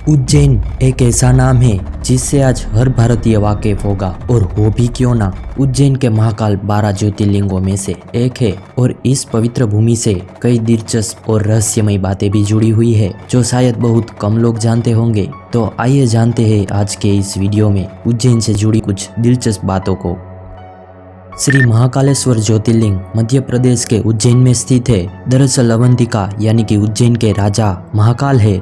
उज्जैन एक ऐसा नाम है जिससे आज हर भारतीय वाकिफ होगा, और हो भी क्यों ना। उज्जैन के महाकाल 12 ज्योतिर्लिंगों में से एक है और इस पवित्र भूमि से कई दिलचस्प और रहस्यमय बातें भी जुड़ी हुई है जो शायद बहुत कम लोग जानते होंगे। तो आइए जानते हैं आज के इस वीडियो में उज्जैन से जुड़ी कुछ दिलचस्प बातों को। श्री महाकालेश्वर ज्योतिर्लिंग मध्य प्रदेश के उज्जैन में स्थित है। दरअसल अवंतिका यानी कि उज्जैन के राजा महाकाल है।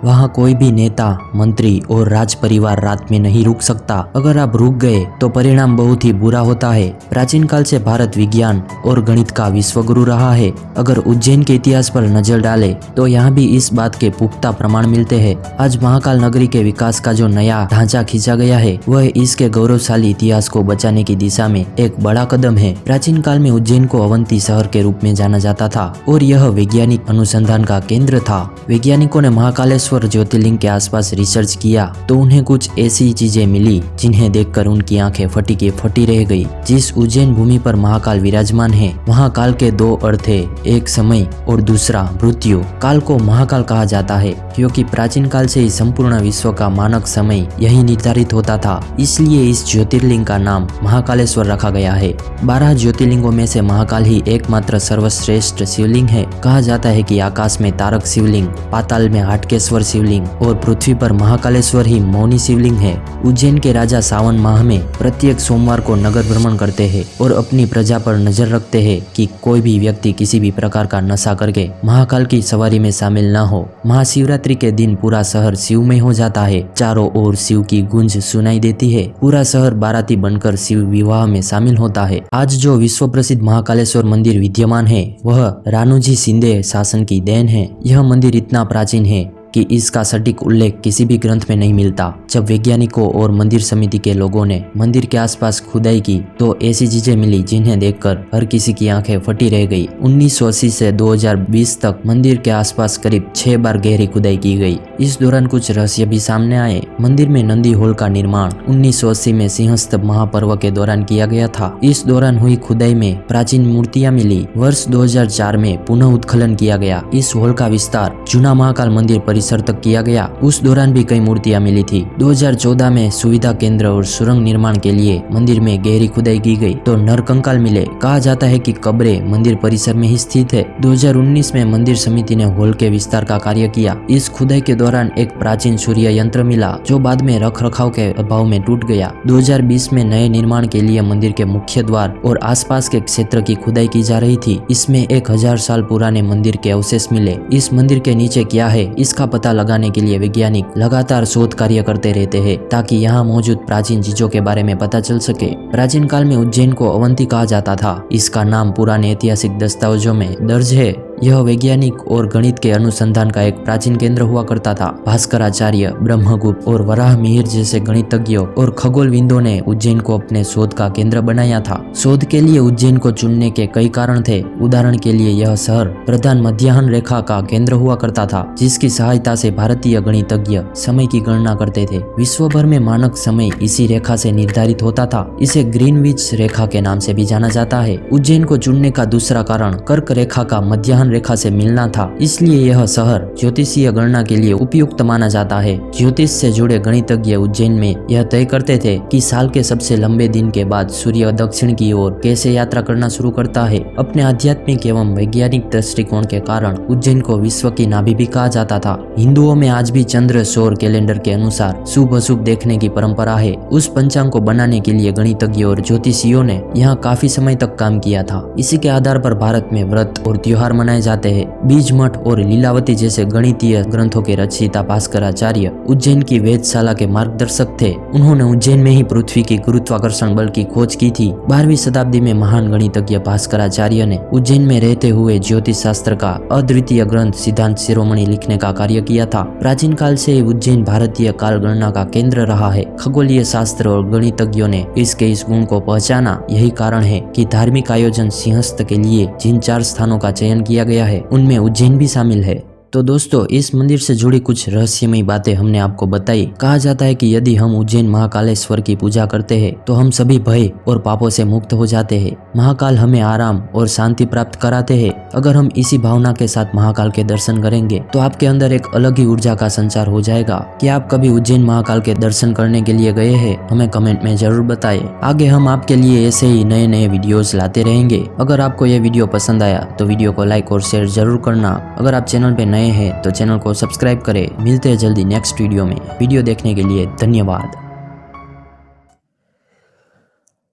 वहाँ कोई भी नेता, मंत्री और राज परिवार रात में नहीं रुक सकता। अगर आप रुक गए तो परिणाम बहुत ही बुरा होता है। प्राचीन काल से भारत विज्ञान और गणित का विश्वगुरु रहा है। अगर उज्जैन के इतिहास पर नजर डाले तो यहाँ भी इस बात के पुख्ता प्रमाण मिलते हैं। आज महाकाल नगरी के विकास का जो नया ढांचा खींचा गया है वह इसके गौरवशाली इतिहास को बचाने की दिशा में एक बड़ा कदम है। प्राचीन काल में उज्जैन को अवंती शहर के रूप में जाना जाता था और यह वैज्ञानिक अनुसंधान का केंद्र था। वैज्ञानिकों ने महाकालेश्वर ज्योतिर्लिंग के आसपास रिसर्च किया तो उन्हें कुछ ऐसी चीजें मिली जिन्हें देखकर उनकी आंखें फटी की फटी रह गई। जिस उज्जैन भूमि पर महाकाल विराजमान है वहाँ काल के दो अर्थ है, एक समय और दूसरा मृत्यु। काल को महाकाल कहा जाता है क्योंकि प्राचीन काल से ही संपूर्ण विश्व का मानक समय यही निर्धारित होता था, इसलिए इस ज्योतिर्लिंग का नाम महाकालेश्वर रखा गया है। 12 ज्योतिर्लिंगों में से महाकाल ही एकमात्र सर्वश्रेष्ठ शिवलिंग है। कहा जाता है कि आकाश में तारक शिवलिंग, पाताल में हाटकेश्वर शिवलिंग और पृथ्वी पर महाकालेश्वर ही मौनी शिवलिंग है। उज्जैन के राजा सावन माह में प्रत्येक सोमवार को नगर भ्रमण करते हैं और अपनी प्रजा पर नजर रखते हैं कि कोई भी व्यक्ति किसी भी प्रकार का नशा करके महाकाल की सवारी में शामिल न हो। महाशिवरात्रि के दिन पूरा शहर शिवमय हो जाता है। चारों ओर शिव की गूंज सुनाई देती है। पूरा शहर बाराती बनकर शिव विवाह में शामिल होता है। आज जो विश्व प्रसिद्ध महाकालेश्वर मंदिर विद्यमान है वह रानूजी शिंदे शासन की देन है। यह मंदिर इतना प्राचीन है कि इसका सटीक उल्लेख किसी भी ग्रंथ में नहीं मिलता। जब वैज्ञानिकों और मंदिर समिति के लोगों ने मंदिर के आसपास खुदाई की तो ऐसी चीजें मिली जिन्हें देखकर हर किसी की आंखें फटी रह गई। 1980 से 2020 तक मंदिर के आसपास करीब 6 बार गहरी खुदाई की गई। इस दौरान कुछ रहस्य भी सामने आए। मंदिर में नंदी हॉल का निर्माण 1980 में सिंहस्थ महापर्व के दौरान किया गया था। इस दौरान हुई खुदाई में प्राचीन मूर्तियां मिली। वर्ष 2004 में पुनः उत्खनन किया गया। इस हॉल का विस्तार जूना महाकाल मंदिर परिसर तक किया गया। उस दौरान भी कई मूर्तियां मिली थी। 2014 में सुविधा केंद्र और सुरंग निर्माण के लिए मंदिर में गहरी खुदाई की गई तो नरकंकाल मिले। कहा जाता है कि कब्रें मंदिर परिसर में ही स्थित है। 2019 में मंदिर समिति ने हॉल के विस्तार का कार्य किया। इस खुदाई के दौरान एक प्राचीन सूर्य यंत्र मिला जो बाद में रख रखाव के अभाव में टूट गया। 2020 में नए निर्माण के लिए मंदिर के मुख्य द्वार और आसपास के क्षेत्र की खुदाई की जा रही थी। इसमें 1000 साल पुराने मंदिर के अवशेष मिले। इस मंदिर के नीचे क्या है इसका पता लगाने के लिए वैज्ञानिक लगातार शोध कार्य करते रहते हैं ताकि यहाँ मौजूद प्राचीन चीजों के बारे में पता चल सके। प्राचीन काल में उज्जैन को अवंती कहा जाता था। इसका नाम पुराने ऐतिहासिक दस्तावेजों में दर्ज है। यह वैज्ञानिक और गणित के अनुसंधान का एक प्राचीन केंद्र हुआ करता था। भास्कराचार्य, ब्रह्मगुप्त और वराह मिहिर जैसे गणितज्ञों और खगोलविदों ने उज्जैन को अपने शोध का केंद्र बनाया था। शोध के लिए उज्जैन को चुनने के कई कारण थे। उदाहरण के लिए यह शहर प्रधान मध्याह्न रेखा का केंद्र हुआ करता था जिसकी सहायता से भारतीय गणितज्ञ समय की गणना करते थे। विश्व भर में मानक समय इसी रेखा से निर्धारित होता था। इसे ग्रीनविच रेखा के नाम से भी जाना जाता है। उज्जैन को चुनने का दूसरा कारण कर्क रेखा का मध्याह्न रेखा से मिलना था, इसलिए यह शहर ज्योतिषीय गणना के लिए उपयुक्त माना जाता है। ज्योतिष से जुड़े गणितज्ञ उज्जैन में यह तय करते थे कि साल के सबसे लंबे दिन के बाद सूर्य दक्षिण की ओर कैसे यात्रा करना शुरू करता है। अपने आध्यात्मिक एवं वैज्ञानिक दृष्टिकोण के कारण उज्जैन को विश्व की नाभि भी कहा जाता था। हिंदुओं में आज भी चंद्र सौर कैलेंडर के अनुसार शुभ अशुभ देखने की परंपरा है। उस पंचांग को बनाने के लिए गणितज्ञ और ज्योतिषियों ने यहाँ काफी समय तक काम किया था। इसी के आधार पर भारत में व्रत और त्योहार मनाए जाते हैं। बीज मठ और लीलावती जैसे गणितीय ग्रंथों के रचयिता भास्कराचार्य उज्जैन की वेधशाला के मार्गदर्शक थे। उन्होंने उज्जैन में ही पृथ्वी की गुरुत्वाकर्षण बल की खोज की थी। 12वीं शताब्दी में महान गणितज्ञ भास्कराचार्य ने उज्जैन में रहते हुए ज्योतिष शास्त्र का अद्वितीय ग्रंथ सिद्धांत शिरोमणि लिखने का कार्य किया था। प्राचीन काल से उज्जैन भारतीय काल गणना का केंद्र रहा है। खगोलीय शास्त्र और गणितज्ञों ने इसके इस गुण को पहचाना। यही कारण है कि धार्मिक आयोजन सिंहस्थ के लिए जिन 4 स्थानों का चयन किया गया है उनमें उज्जैन भी शामिल है। तो दोस्तों, इस मंदिर से जुड़ी कुछ रहस्यमयी बातें हमने आपको बताई। कहा जाता है कि यदि हम उज्जैन महाकालेश्वर की पूजा करते हैं तो हम सभी भय और पापों से मुक्त हो जाते हैं। महाकाल हमें आराम और शांति प्राप्त कराते हैं। अगर हम इसी भावना के साथ महाकाल के दर्शन करेंगे तो आपके अंदर एक अलग ही ऊर्जा का संचार हो जाएगा। क्या आप कभी उज्जैन महाकाल के दर्शन करने के लिए गए हैं? हमें कमेंट में जरूर बताएं। आगे हम आपके लिए ऐसे ही नए नए वीडियोस लाते रहेंगे। अगर आपको यह वीडियो पसंद आया तो वीडियो को लाइक और शेयर जरूर करना। अगर आप चैनल पे नए हैं तो चैनल को सब्सक्राइब करें। मिलते हैं जल्दी नेक्स्ट वीडियो में। वीडियो देखने के लिए धन्यवाद।